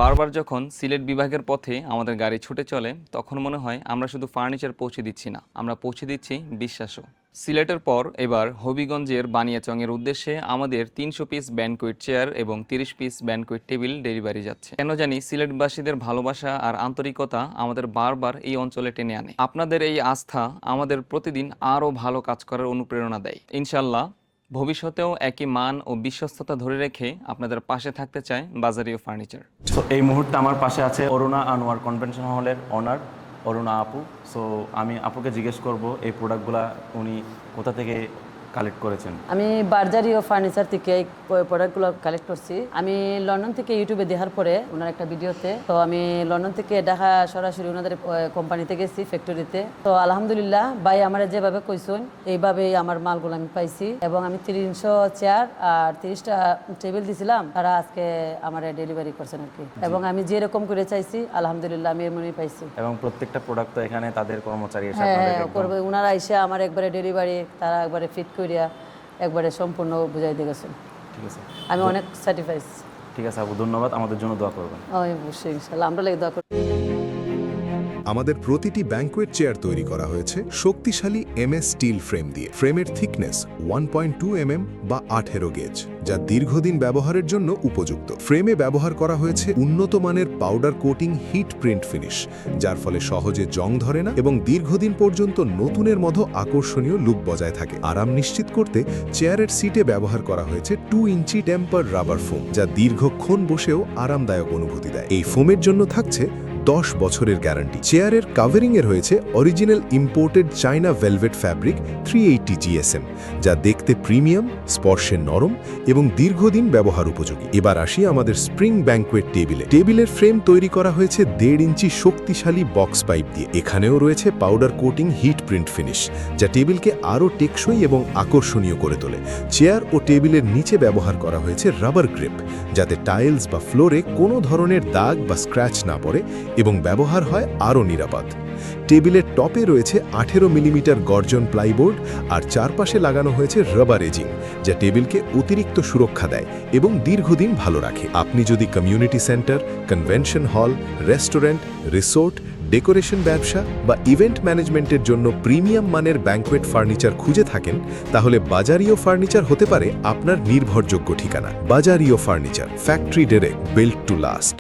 বারবার যখন সিলেট বিভাগের পথে আমাদের গাড়ি ছুটে চলে তখন মনে হয় আমরা শুধু ফার্নিচার পৌঁছে দিচ্ছি না, আমরা পৌঁছে দিচ্ছি বিশ্বাসও। সিলেটের পর এবার হবিগঞ্জের বানিয়াচংয়ের উদ্দেশ্যে আমাদের 300 পিস ব্যানকুয়েট চেয়ার এবং 30 পিস ব্যানকুয়েট টেবিল ডেলিভারি যাচ্ছে। কেন জানি সিলেটবাসীদের ভালোবাসা আর আন্তরিকতা আমাদের বারবার এই অঞ্চলে টেনে আনে। আপনাদের এই আস্থা আমাদের প্রতিদিন আরও ভালো কাজ করার অনুপ্রেরণা দেয়। ইনশাল্লাহ ভবিষ্যতেও একই মান ও বিশ্বস্ততা ধরে রেখে আপনাদের পাশে থাকতে চায় বাজারিও ফার্নিচার। সো এই মুহূর্তে আমার পাশে আছে অরুণা আনোয়ার কনভেনশন হলের ওনার অরুণা আপু। সো আমি আপুকে জিজ্ঞেস করব এই প্রোডাক্টগুলো উনি কোথা থেকে কালেক্ট করেছেন। আমি বার্জারিও ফার্নিচার থেকে এই প্রোডাক্টগুলো কালেক্ট করছি। আমি লন্ডন থেকে ইউটিউবে দেখার পরে ওনার একটা ভিডিওতে, তো আমি লন্ডন থেকে ঢাকা সরাসরি ওনাদের কোম্পানিতে গেছি ফ্যাক্টরিতে। তো আলহামদুলিল্লাহ ভাই আমার যেভাবে কইছেন এইভাবেই আমার মালগুলো আমি পাইছি এবং আমি 300 চেয়ার আর 30টা টেবিল দিছিলাম, তারা আজকে আমার ডেলিভারি করছেন আর কি। এবং আমি যেরকম করে চাইছি আলহামদুলিল্লাহ আমি এমনই পাইছি। এবং প্রত্যেকটা প্রোডাক্ট তো এখানে তাদের কর্মচারী এসে করবে, ওনারা এসে আমার একবারে ডেলিভারি তারা একবারে ফিট করিয়া একবারে সম্পূর্ণ বুঝাই দিয়ে গেছেন। ঠিক আছে, আমি অনেক স্যাটিসফাইড। ঠিক আছে আপু, ধন্যবাদ। আমাদের জন্য দোয়া করবেন। অবশ্যই ইনশাআল্লাহ, আমরা লাগে দোয়া করি। আমাদের প্রতিটি ব্যাংকুয়েট চেয়ার তৈরি করা হয়েছে শক্তিশালী এমএস স্টিল ফ্রেম দিয়ে। ফ্রেমের থিকনেস 1.2 mm বা 18 গেজ, যা দীর্ঘদিন ব্যবহারের জন্য উপযুক্ত। ফ্রেমে ব্যবহার করা হয়েছে উন্নত মানের powder coating heat print finish, যার ফলে সহজে জং ধরে না এবং দীর্ঘদিন পর্যন্ত নতুনের মতো আকর্ষণীয় লুক বজায় থাকে। আরাম নিশ্চিত করতে চেয়ারের সিটে ব্যবহার করা হয়েছে 2 ইঞ্চি টেম্পার রাবার ফোম, যা দীর্ঘক্ষণ বসেও আরামদায়ক অনুভূতি দেয়। এই ফোমের জন্য থাকছে 10 বছরের গ্যারান্টি। চেয়ারের কাভারিংয়ে রয়েছে original imported China velvet fabric 380 GSM, যা দেখতে প্রিমিয়াম, স্পর্শে নরম এবং দীর্ঘদিন ব্যবহার উপযোগী। এবার আসি আমাদের স্প্রিং ব্যাংকুয়েট টেবিলে। টেবিলের ফ্রেম তৈরি করা হয়েছে 1.5 ইঞ্চি শক্তিশালী বক্স পাইপ দিয়ে। এখানেও রয়েছে powder coating heat print finish, যা টেবিলকে আরও টেকসই এবং আকর্ষণীয় করে তোলে। চেয়ার ও টেবিলের নিচে ব্যবহার করা হয়েছে রাবার গ্রিপ, যাতে টাইলস বা ফ্লোরে কোনো ধরনের দাগ বা স্ক্র্যাচ না পড়ে এবং ব্যবহার হয় আরও নিরাপদ। টেবিলের টপে রয়েছে 18 মিলিমিটার গর্জন প্লাইবোর্ড আর চারপাশে লাগানো হয়েছে রাবার এজিং, যা টেবিলকে অতিরিক্ত সুরক্ষা দেয় এবং দীর্ঘদিন ভালো রাখে। আপনি যদি community centre, convention hall, restaurant, resort, decoration ব্যবসা বা ইভেন্ট ম্যানেজমেন্টের জন্য প্রিমিয়াম মানের ব্যাংকুয়েট ফার্নিচার খুঁজে থাকেন, তাহলে বাজারিও ফার্নিচার হতে পারে আপনার নির্ভরযোগ্য ঠিকানা। বাজারিও furniture, factory direct, built to last.